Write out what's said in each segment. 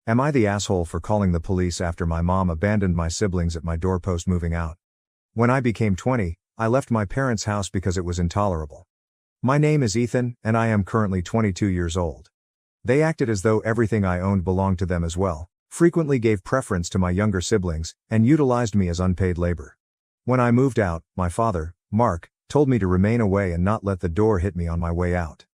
Am I the asshole for calling the police after my mom abandoned my siblings at my doorpost moving out? When I became 20, I left my parents' house because it was intolerable. My name is Ethan, and I am currently 22 years old. They acted as though everything I owned belonged to them as well, frequently gave preference to my younger siblings, and utilized me as unpaid labor. When I moved out, my father, Mark, told me to remain away and not let the door hit me on my way out.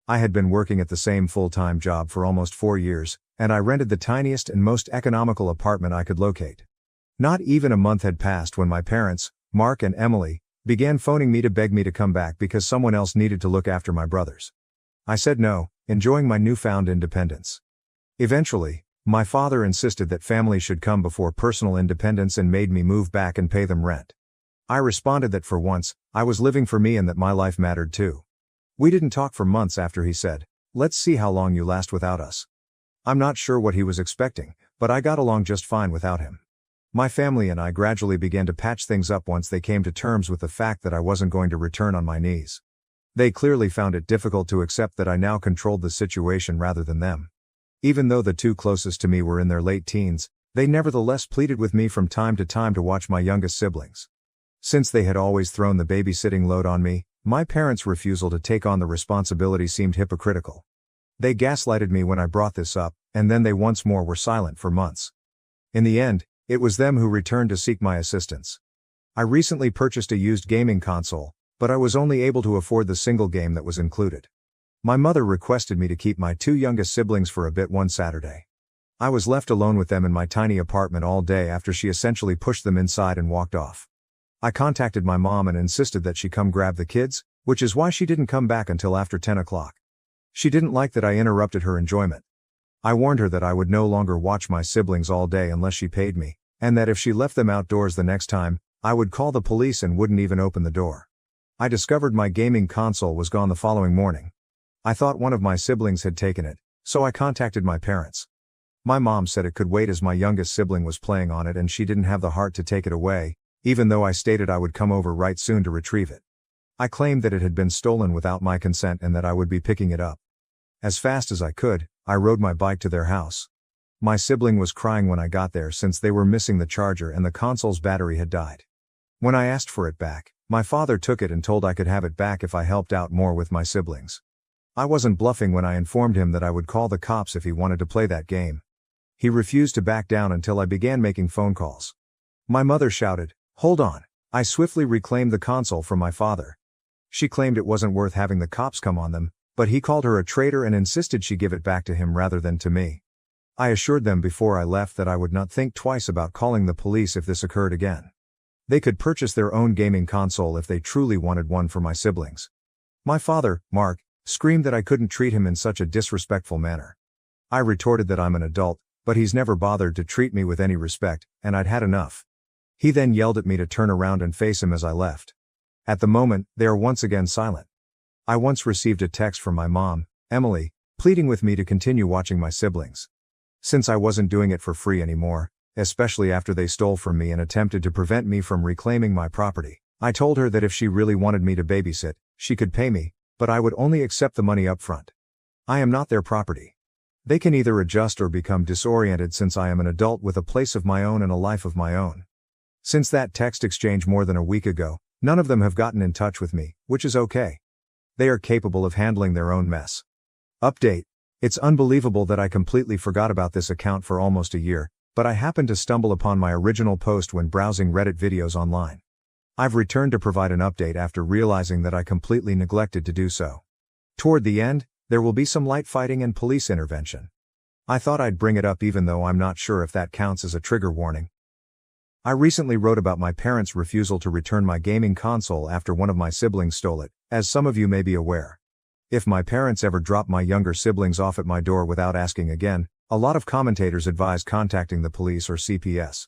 I had been working at the same full-time job for almost 4 years, and I rented the tiniest and most economical apartment I could locate. Not even a month had passed when my parents, Mark and Emily, began phoning me to beg me to come back because someone else needed to look after my brothers. I said no, enjoying my newfound independence. Eventually, my father insisted that family should come before personal independence and made me move back and pay them rent. I responded that for once, I was living for me and that my life mattered too. We didn't talk for months after he said, "Let's see how long you last without us." I'm not sure what he was expecting, but I got along just fine without him. My family and I gradually began to patch things up once they came to terms with the fact that I wasn't going to return on my knees. They clearly found it difficult to accept that I now controlled the situation rather than them. Even though the two closest to me were in their late teens, they nevertheless pleaded with me from time to watch my youngest siblings. Since they had always thrown the babysitting load on me, my parents' refusal to take on the responsibility seemed hypocritical. They gaslighted me when I brought this up, and then they once more were silent for months. In the end, it was them who returned to seek my assistance. I recently purchased a used gaming console, but I was only able to afford the single game that was included. My mother requested me to keep my two youngest siblings for a bit one Saturday. I was left alone with them in my tiny apartment all day after she essentially pushed them inside and walked off. I contacted my mom and insisted that she come grab the kids, which is why she didn't come back until after 10 o'clock. She didn't like that I interrupted her enjoyment. I warned her that I would no longer watch my siblings all day unless she paid me, and that if she left them outdoors the next time, I would call the police and wouldn't even open the door. I discovered my gaming console was gone the following morning. I thought one of my siblings had taken it, so I contacted my parents. My mom said it could wait as my youngest sibling was playing on it and she didn't have the heart to take it away, even though I stated I would come over right soon to retrieve it. I claimed that it had been stolen without my consent and that I would be picking it up. As fast as I could, I rode my bike to their house. My sibling was crying when I got there since they were missing the charger and the console's battery had died. When I asked for it back, my father took it and told I could have it back if I helped out more with my siblings. I wasn't bluffing when I informed him that I would call the cops if he wanted to play that game. He refused to back down until I began making phone calls. My mother shouted, "Hold on." I swiftly reclaimed the console from my father. She claimed it wasn't worth having the cops come on them, but he called her a traitor and insisted she give it back to him rather than to me. I assured them before I left that I would not think twice about calling the police if this occurred again. They could purchase their own gaming console if they truly wanted one for my siblings. My father, Mark, screamed that I couldn't treat him in such a disrespectful manner. I retorted that I'm an adult, but he's never bothered to treat me with any respect, and I'd had enough. He then yelled at me to turn around and face him as I left. At the moment, they are once again silent. I once received a text from my mom, Emily, pleading with me to continue watching my siblings. Since I wasn't doing it for free anymore, especially after they stole from me and attempted to prevent me from reclaiming my property, I told her that if she really wanted me to babysit, she could pay me, but I would only accept the money up front. I am not their property. They can either adjust or become disoriented since I am an adult with a place of my own and a life of my own. Since that text exchange more than a week ago, none of them have gotten in touch with me, which is okay. They are capable of handling their own mess. Update. It's unbelievable that I completely forgot about this account for almost a year, but I happened to stumble upon my original post when browsing Reddit videos online. I've returned to provide an update after realizing that I completely neglected to do so. Toward the end, there will be some light fighting and police intervention. I thought I'd bring it up even though I'm not sure if that counts as a trigger warning. I recently wrote about my parents' refusal to return my gaming console after one of my siblings stole it, as some of you may be aware. If my parents ever drop my younger siblings off at my door without asking again, a lot of commentators advise contacting the police or CPS.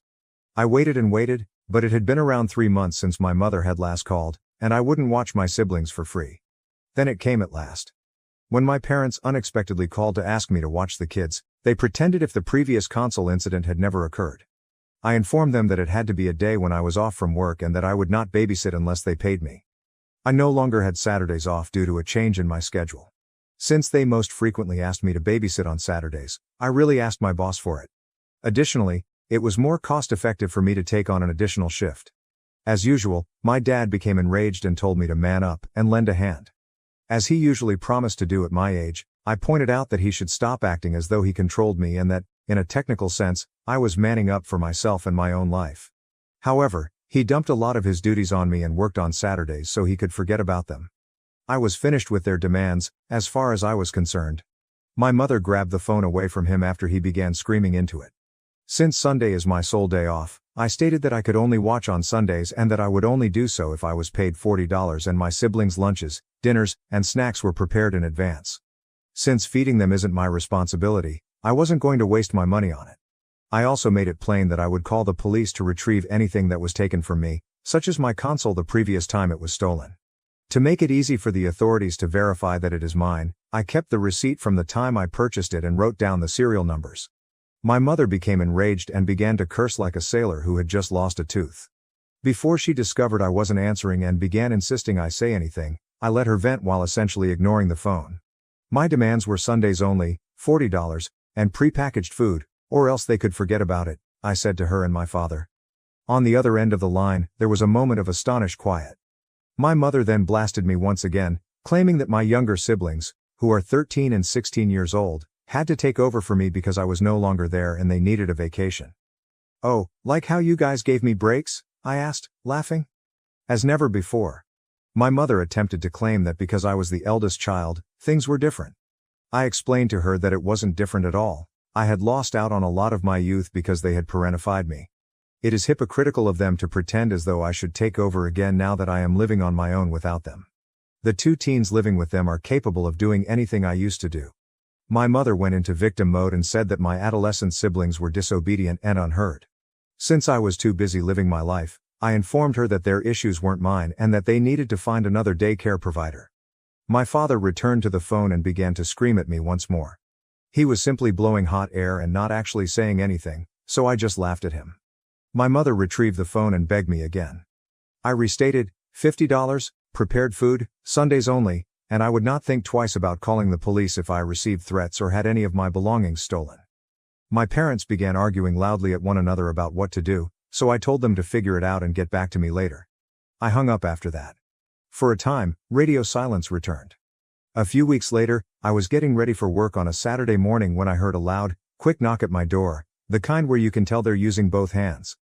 I waited and waited, but it had been around 3 months since my mother had last called, and I wouldn't watch my siblings for free. Then it came at last. When my parents unexpectedly called to ask me to watch the kids, they pretended if the previous console incident had never occurred. I informed them that it had to be a day when I was off from work and that I would not babysit unless they paid me. I no longer had Saturdays off due to a change in my schedule. Since they most frequently asked me to babysit on Saturdays, I really asked my boss for it. Additionally, it was more cost-effective for me to take on an additional shift. As usual, my dad became enraged and told me to man up and lend a hand. As he usually promised to do at my age, I pointed out that he should stop acting as though he controlled me and that, in a technical sense, I was manning up for myself and my own life. However, he dumped a lot of his duties on me and worked on Saturdays so he could forget about them. I was finished with their demands, as far as I was concerned. My mother grabbed the phone away from him after he began screaming into it. Since Sunday is my sole day off, I stated that I could only watch on Sundays and that I would only do so if I was paid $40 and my siblings' lunches, dinners, and snacks were prepared in advance. Since feeding them isn't my responsibility, I wasn't going to waste my money on it. I also made it plain that I would call the police to retrieve anything that was taken from me, such as my console the previous time it was stolen. To make it easy for the authorities to verify that it is mine, I kept the receipt from the time I purchased it and wrote down the serial numbers. My mother became enraged and began to curse like a sailor who had just lost a tooth. Before she discovered I wasn't answering and began insisting I say anything, I let her vent while essentially ignoring the phone. My demands were Sundays only, $40, and prepackaged food, or else they could forget about it, I said to her and my father. On the other end of the line, there was a moment of astonished quiet. My mother then blasted me once again, claiming that my younger siblings, who are 13 and 16 years old, had to take over for me because I was no longer there and they needed a vacation. "Oh, like how you guys gave me breaks?" I asked, laughing. As never before. My mother attempted to claim that because I was the eldest child, things were different. I explained to her that it wasn't different at all. I had lost out on a lot of my youth because they had parentified me. It is hypocritical of them to pretend as though I should take over again now that I am living on my own without them. The two teens living with them are capable of doing anything I used to do. My mother went into victim mode and said that my adolescent siblings were disobedient and unheard. Since I was too busy living my life, I informed her that their issues weren't mine and that they needed to find another daycare provider. My father returned to the phone and began to scream at me once more. He was simply blowing hot air and not actually saying anything, so I just laughed at him. My mother retrieved the phone and begged me again. I restated, $50, prepared food, Sundays only, and I would not think twice about calling the police if I received threats or had any of my belongings stolen. My parents began arguing loudly at one another about what to do, so I told them to figure it out and get back to me later. I hung up after that. For a time, radio silence returned. A few weeks later, I was getting ready for work on a Saturday morning when I heard a loud, quick knock at my door, the kind where you can tell they're using both hands.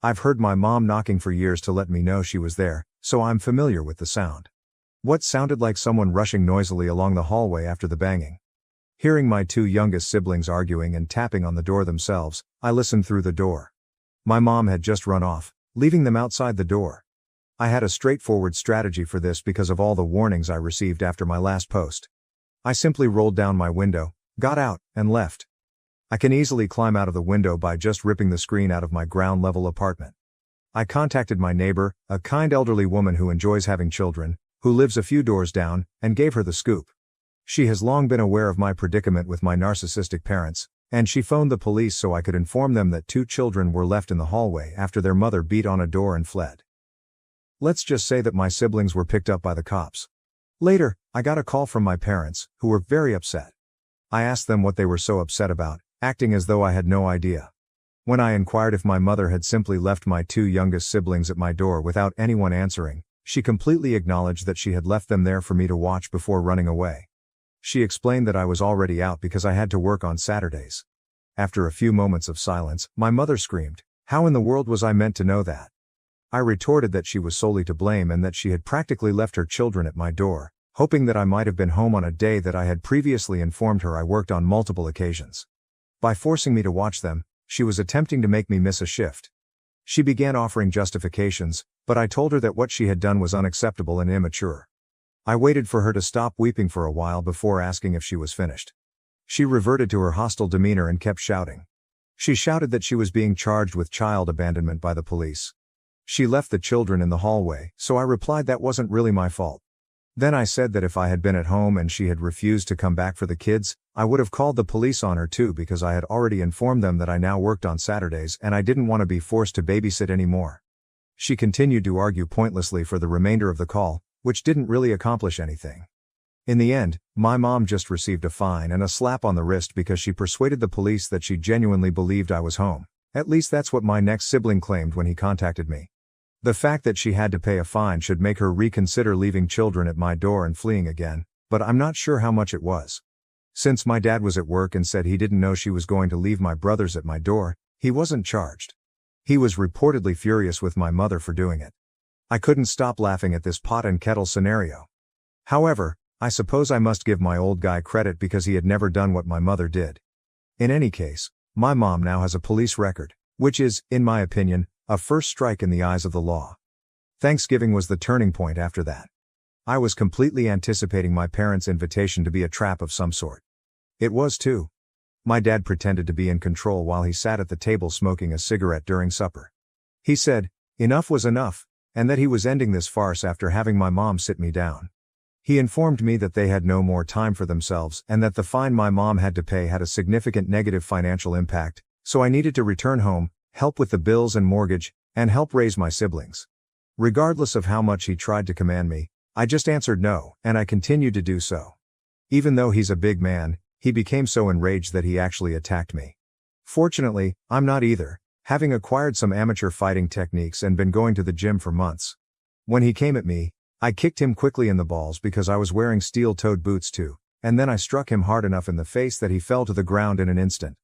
I've heard my mom knocking for years to let me know she was there, so I'm familiar with the sound. What sounded like someone rushing noisily along the hallway after the banging. Hearing my two youngest siblings arguing and tapping on the door themselves, I listened through the door. My mom had just run off, leaving them outside the door. I had a straightforward strategy for this because of all the warnings I received after my last post. I simply rolled down my window, got out, and left. I can easily climb out of the window by just ripping the screen out of my ground-level apartment. I contacted my neighbor, a kind elderly woman who enjoys having children, who lives a few doors down, and gave her the scoop. She has long been aware of my predicament with my narcissistic parents, and she phoned the police so I could inform them that two children were left in the hallway after their mother beat on a door and fled. Let's just say that my siblings were picked up by the cops. Later, I got a call from my parents, who were very upset. I asked them what they were so upset about, acting as though I had no idea. When I inquired if my mother had simply left my two youngest siblings at my door without anyone answering, she completely acknowledged that she had left them there for me to watch before running away. She explained that I was already out because I had to work on Saturdays. After a few moments of silence, my mother screamed, "How in the world was I meant to know that?" I retorted that she was solely to blame and that she had practically left her children at my door, hoping that I might have been home on a day that I had previously informed her I worked on multiple occasions. By forcing me to watch them, she was attempting to make me miss a shift. She began offering justifications, but I told her that what she had done was unacceptable and immature. I waited for her to stop weeping for a while before asking if she was finished. She reverted to her hostile demeanor and kept shouting. She shouted that she was being charged with child abandonment by the police. She left the children in the hallway, so I replied that wasn't really my fault. Then I said that if I had been at home and she had refused to come back for the kids, I would have called the police on her too because I had already informed them that I now worked on Saturdays and I didn't want to be forced to babysit anymore. She continued to argue pointlessly for the remainder of the call, which didn't really accomplish anything. In the end, my mom just received a fine and a slap on the wrist because she persuaded the police that she genuinely believed I was home. At least that's what my next sibling claimed when he contacted me. The fact that she had to pay a fine should make her reconsider leaving children at my door and fleeing again, but I'm not sure how much it was. Since my dad was at work and said he didn't know she was going to leave my brothers at my door, he wasn't charged. He was reportedly furious with my mother for doing it. I couldn't stop laughing at this pot and kettle scenario. However, I suppose I must give my old guy credit because he had never done what my mother did. In any case, my mom now has a police record, which is, in my opinion, a first strike in the eyes of the law. Thanksgiving was the turning point after that. I was completely anticipating my parents' invitation to be a trap of some sort. It was too. My dad pretended to be in control while he sat at the table smoking a cigarette during supper. He said, enough was enough, and that he was ending this farce after having my mom sit me down. He informed me that they had no more time for themselves and that the fine my mom had to pay had a significant negative financial impact, so I needed to return home, help with the bills and mortgage, and help raise my siblings. Regardless of how much he tried to command me, I just answered no, and I continued to do so. Even though he's a big man, he became so enraged that he actually attacked me. Fortunately, I'm not either, having acquired some amateur fighting techniques and been going to the gym for months. When he came at me, I kicked him quickly in the balls because I was wearing steel-toed boots too, and then I struck him hard enough in the face that he fell to the ground in an instant.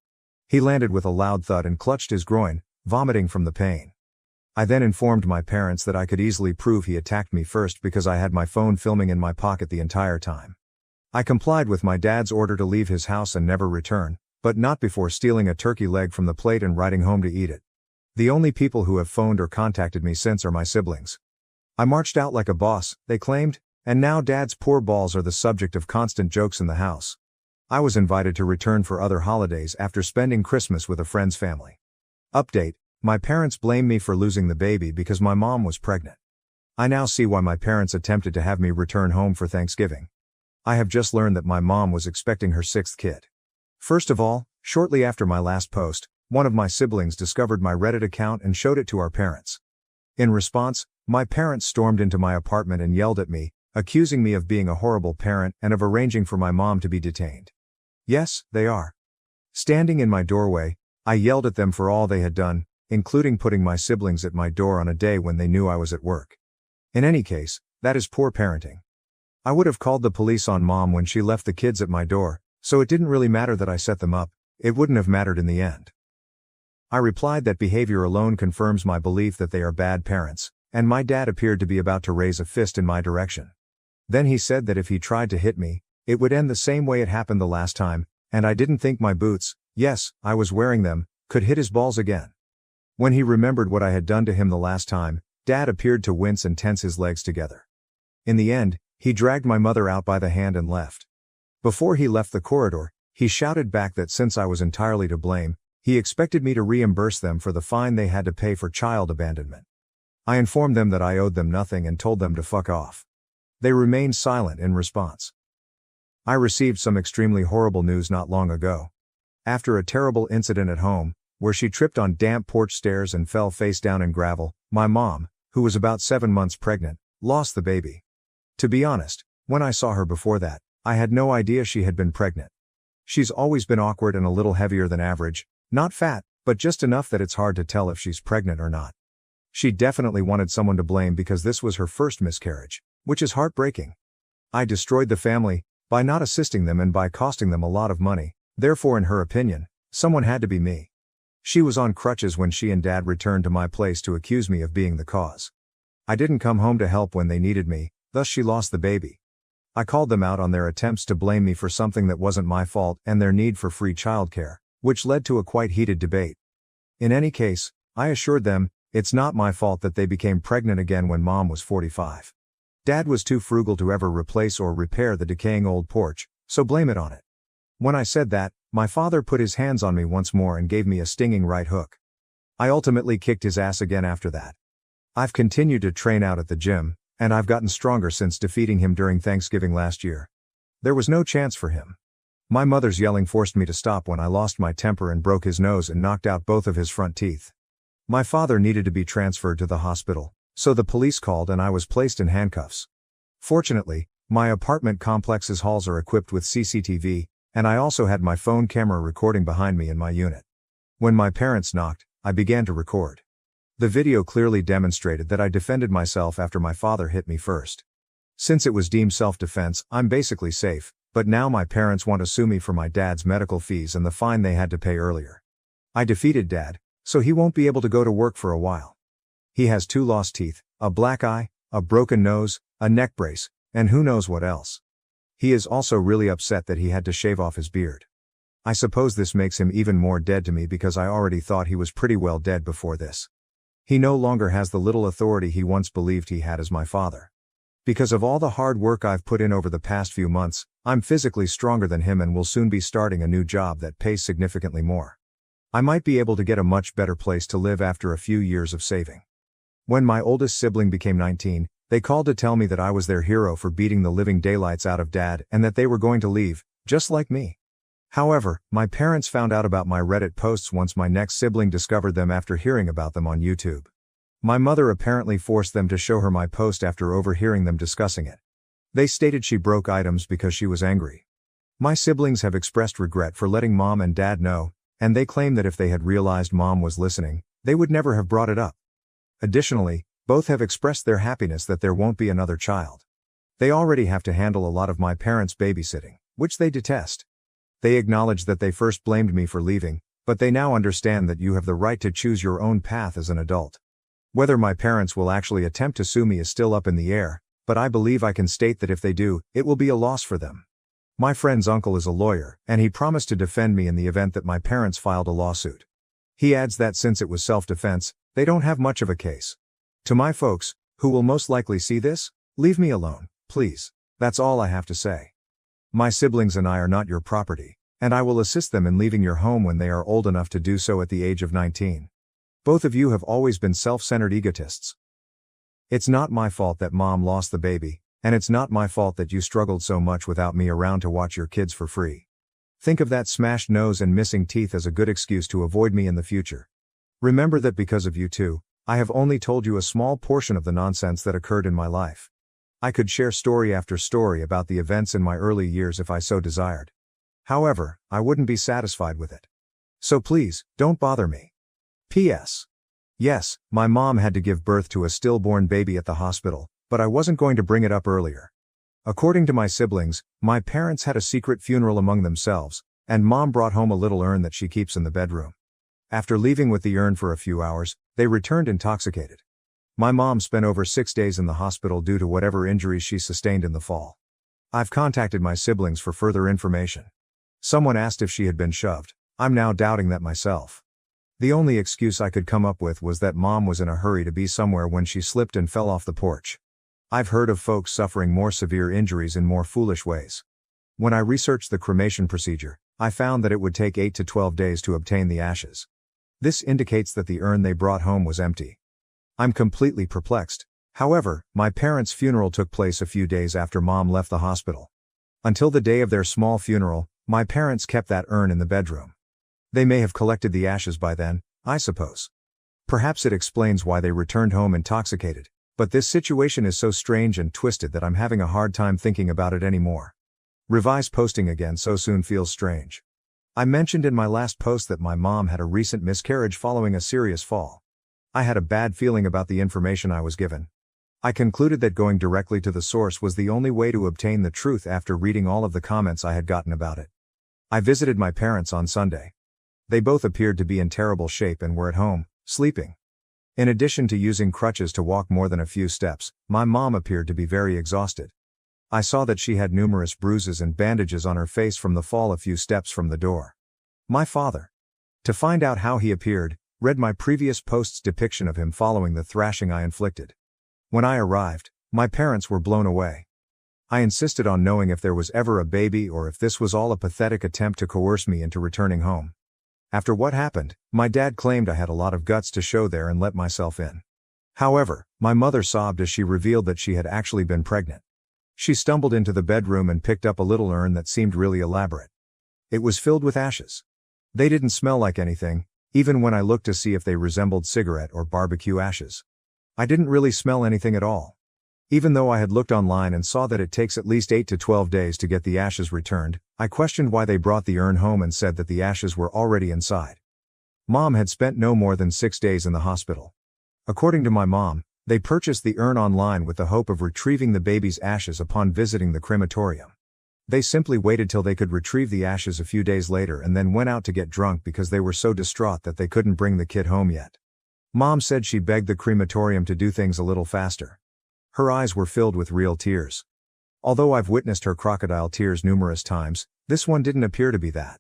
He landed with a loud thud and clutched his groin, vomiting from the pain. I then informed my parents that I could easily prove he attacked me first because I had my phone filming in my pocket the entire time. I complied with my dad's order to leave his house and never return, but not before stealing a turkey leg from the plate and riding home to eat it. The only people who have phoned or contacted me since are my siblings. I marched out like a boss, they claimed, and now dad's poor balls are the subject of constant jokes in the house. I was invited to return for other holidays after spending Christmas with a friend's family. Update: my parents blame me for losing the baby because my mom was pregnant. I now see why my parents attempted to have me return home for Thanksgiving. I have just learned that my mom was expecting her 6th kid. First of all, shortly after my last post, one of my siblings discovered my Reddit account and showed it to our parents. In response, my parents stormed into my apartment and yelled at me, accusing me of being a horrible parent and of arranging for my mom to be detained. Yes, they are. Standing in my doorway, I yelled at them for all they had done, including putting my siblings at my door on a day when they knew I was at work. In any case, that is poor parenting. I would have called the police on mom when she left the kids at my door, so it didn't really matter that I set them up, it wouldn't have mattered in the end. I replied that behavior alone confirms my belief that they are bad parents, and my dad appeared to be about to raise a fist in my direction. Then he said that if he tried to hit me, it would end the same way it happened the last time, and I didn't think my boots, yes, I was wearing them, could hit his balls again. When he remembered what I had done to him the last time, Dad appeared to wince and tense his legs together. In the end, he dragged my mother out by the hand and left. Before he left the corridor, he shouted back that since I was entirely to blame, he expected me to reimburse them for the fine they had to pay for child abandonment. I informed them that I owed them nothing and told them to fuck off. They remained silent in response. I received some extremely horrible news not long ago. After a terrible incident at home, where she tripped on damp porch stairs and fell face down in gravel, my mom, who was about 7 months pregnant, lost the baby. To be honest, when I saw her before that, I had no idea she had been pregnant. She's always been awkward and a little heavier than average, not fat, but just enough that it's hard to tell if she's pregnant or not. She definitely wanted someone to blame because this was her first miscarriage, which is heartbreaking. I destroyed the family by not assisting them and by costing them a lot of money, therefore in her opinion, someone had to be me. She was on crutches when she and Dad returned to my place to accuse me of being the cause. I didn't come home to help when they needed me, thus she lost the baby. I called them out on their attempts to blame me for something that wasn't my fault and their need for free childcare, which led to a quite heated debate. In any case, I assured them, it's not my fault that they became pregnant again when Mom was 45. Dad was too frugal to ever replace or repair the decaying old porch, so blame it on it. When I said that, my father put his hands on me once more and gave me a stinging right hook. I ultimately kicked his ass again after that. I've continued to train out at the gym, and I've gotten stronger since defeating him during Thanksgiving last year. There was no chance for him. My mother's yelling forced me to stop when I lost my temper and broke his nose and knocked out both of his front teeth. My father needed to be transferred to the hospital, so the police called and I was placed in handcuffs. Fortunately, My apartment complex's halls are equipped with CCTV, and I also had my phone camera recording behind me in my unit. When my parents knocked, I began to record. The video clearly demonstrated that I defended myself after my father hit me first. Since it was deemed self-defense, I'm basically safe, but now my parents want to sue me for my dad's medical fees and the fine they had to pay earlier. I defeated Dad, so he won't be able to go to work for a while. He has 2 lost teeth, a black eye, a broken nose, a neck brace, and who knows what else. He is also really upset that he had to shave off his beard. I suppose this makes him even more dead to me because I already thought he was pretty well dead before this. He no longer has the little authority he once believed he had as my father. Because of all the hard work I've put in over the past few months, I'm physically stronger than him and will soon be starting a new job that pays significantly more. I might be able to get a much better place to live after a few years of saving. When my oldest sibling became 19, they called to tell me that I was their hero for beating the living daylights out of Dad and that they were going to leave, just like me. However, my parents found out about my Reddit posts once my next sibling discovered them after hearing about them on YouTube. My mother apparently forced them to show her my post after overhearing them discussing it. They stated she broke items because she was angry. My siblings have expressed regret for letting Mom and Dad know, and they claim that if they had realized Mom was listening, they would never have brought it up. Additionally, both have expressed their happiness that there won't be another child. They already have to handle a lot of my parents' babysitting, which they detest. They acknowledge that they first blamed me for leaving, but they now understand that you have the right to choose your own path as an adult. Whether my parents will actually attempt to sue me is still up in the air, but I believe I can state that if they do, it will be a loss for them. My friend's uncle is a lawyer, and he promised to defend me in the event that my parents filed a lawsuit. He adds that since it was self-defense, they don't have much of a case. To my folks, who will most likely see this, leave me alone, please. That's all I have to say. My siblings and I are not your property, and I will assist them in leaving your home when they are old enough to do so at the age of 19. Both of you have always been self-centered egotists. It's not my fault that Mom lost the baby, and it's not my fault that you struggled so much without me around to watch your kids for free. Think of that smashed nose and missing teeth as a good excuse to avoid me in the future. Remember that because of you two, I have only told you a small portion of the nonsense that occurred in my life. I could share story after story about the events in my early years if I so desired. However, I wouldn't be satisfied with it. So please, don't bother me. P.S. Yes, my mom had to give birth to a stillborn baby at the hospital, but I wasn't going to bring it up earlier. According to my siblings, my parents had a secret funeral among themselves, and Mom brought home a little urn that she keeps in the bedroom. After leaving with the urn for a few hours, they returned intoxicated. My mom spent over 6 days in the hospital due to whatever injuries she sustained in the fall. I've contacted my siblings for further information. Someone asked if she had been shoved. I'm now doubting that myself. The only excuse I could come up with was that Mom was in a hurry to be somewhere when she slipped and fell off the porch. I've heard of folks suffering more severe injuries in more foolish ways. When I researched the cremation procedure, I found that it would take 8 to 12 days to obtain the ashes. This indicates that the urn they brought home was empty. I'm completely perplexed. However, my parents' funeral took place a few days after Mom left the hospital. Until the day of their small funeral, my parents kept that urn in the bedroom. They may have collected the ashes by then, I suppose. Perhaps it explains why they returned home intoxicated, but this situation is so strange and twisted that I'm having a hard time thinking about it anymore. Revise posting again so soon feels strange. I mentioned in my last post that my mom had a recent miscarriage following a serious fall. I had a bad feeling about the information I was given. I concluded that going directly to the source was the only way to obtain the truth after reading all of the comments I had gotten about it. I visited my parents on Sunday. They both appeared to be in terrible shape and were at home, sleeping. In addition to using crutches to walk more than a few steps, my mom appeared to be very exhausted. I saw that she had numerous bruises and bandages on her face from the fall a few steps from the door. My father. To find out how he appeared, read my previous post's depiction of him following the thrashing I inflicted. When I arrived, my parents were blown away. I insisted on knowing if there was ever a baby or if this was all a pathetic attempt to coerce me into returning home. After what happened, my dad claimed I had a lot of guts to show there and let myself in. However, my mother sobbed as she revealed that she had actually been pregnant. She stumbled into the bedroom and picked up a little urn that seemed really elaborate. It was filled with ashes. They didn't smell like anything, even when I looked to see if they resembled cigarette or barbecue ashes. I didn't really smell anything at all. Even though I had looked online and saw that it takes at least 8 to 12 days to get the ashes returned, I questioned why they brought the urn home and said that the ashes were already inside. Mom had spent no more than 6 days in the hospital. According to my mom, they purchased the urn online with the hope of retrieving the baby's ashes upon visiting the crematorium. They simply waited till they could retrieve the ashes a few days later and then went out to get drunk because they were so distraught that they couldn't bring the kid home yet. Mom said she begged the crematorium to do things a little faster. Her eyes were filled with real tears. Although I've witnessed her crocodile tears numerous times, this one didn't appear to be that.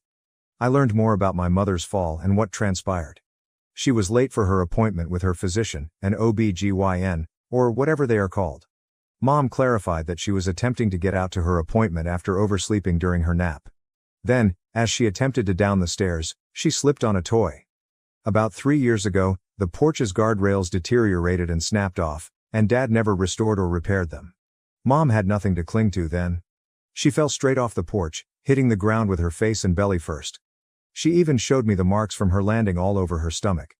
I learned more about my mother's fall and what transpired. She was late for her appointment with her physician, an OB/GYN, or whatever they are called. Mom clarified that she was attempting to get out to her appointment after oversleeping during her nap. Then, as she attempted to down the stairs, she slipped on a toy. About 3 years ago, the porch's guardrails deteriorated and snapped off, and Dad never restored or repaired them. Mom had nothing to cling to then. She fell straight off the porch, hitting the ground with her face and belly first. She even showed me the marks from her landing all over her stomach.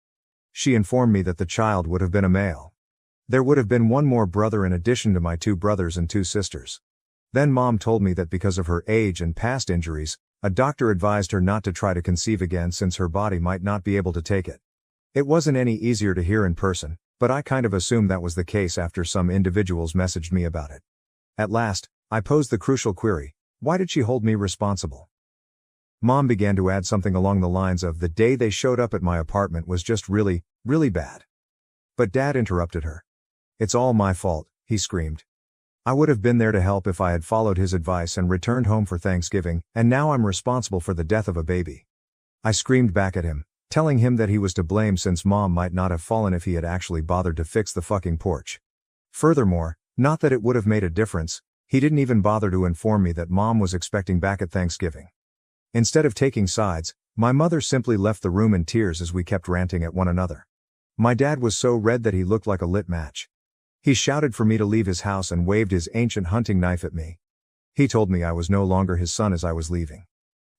She informed me that the child would have been a male. There would have been one more brother in addition to my 2 brothers and 2 sisters. Then Mom told me that because of her age and past injuries, a doctor advised her not to try to conceive again since her body might not be able to take it. It wasn't any easier to hear in person, but I kind of assumed that was the case after some individuals messaged me about it. At last, I posed the crucial query: why did she hold me responsible? Mom began to add something along the lines of, the day they showed up at my apartment was just really, really bad. But Dad interrupted her. It's all my fault, he screamed. I would have been there to help if I had followed his advice and returned home for Thanksgiving, and now I'm responsible for the death of a baby. I screamed back at him, telling him that he was to blame since Mom might not have fallen if he had actually bothered to fix the fucking porch. Furthermore, not that it would have made a difference, he didn't even bother to inform me that Mom was expecting back at Thanksgiving. Instead of taking sides, my mother simply left the room in tears as we kept ranting at one another. My dad was so red that he looked like a lit match. He shouted for me to leave his house and waved his ancient hunting knife at me. He told me I was no longer his son as I was leaving.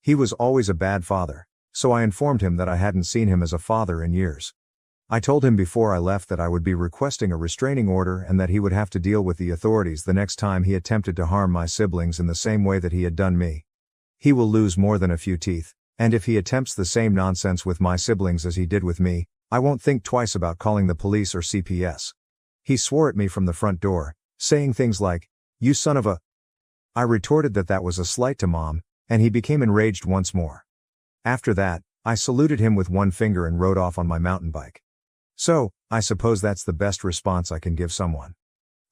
He was always a bad father, so I informed him that I hadn't seen him as a father in years. I told him before I left that I would be requesting a restraining order and that he would have to deal with the authorities the next time he attempted to harm my siblings in the same way that he had done me. He will lose more than a few teeth, and if he attempts the same nonsense with my siblings as he did with me, I won't think twice about calling the police or CPS. He swore at me from the front door, saying things like, "You son of a..." I retorted that that was a slight to Mom, and he became enraged once more. After that, I saluted him with one finger and rode off on my mountain bike. So, I suppose that's the best response I can give someone.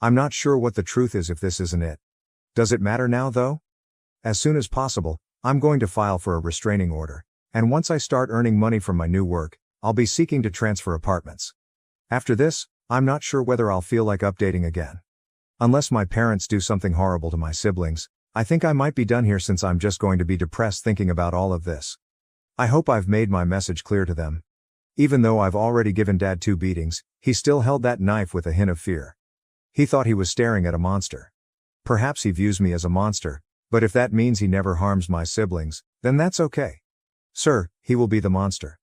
I'm not sure what the truth is if this isn't it. Does it matter now though? As soon as possible, I'm going to file for a restraining order, and once I start earning money from my new work, I'll be seeking to transfer apartments. After this, I'm not sure whether I'll feel like updating again. Unless my parents do something horrible to my siblings, I think I might be done here since I'm just going to be depressed thinking about all of this. I hope I've made my message clear to them. Even though I've already given Dad 2 beatings, he still held that knife with a hint of fear. He thought he was staring at a monster. Perhaps he views me as a monster, but if that means he never harms my siblings, then that's okay. Sir, he will be the monster.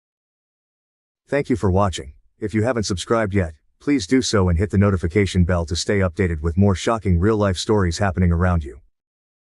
Thank you for watching. If you haven't subscribed yet, please do so and hit the notification bell to stay updated with more shocking real-life stories happening around you.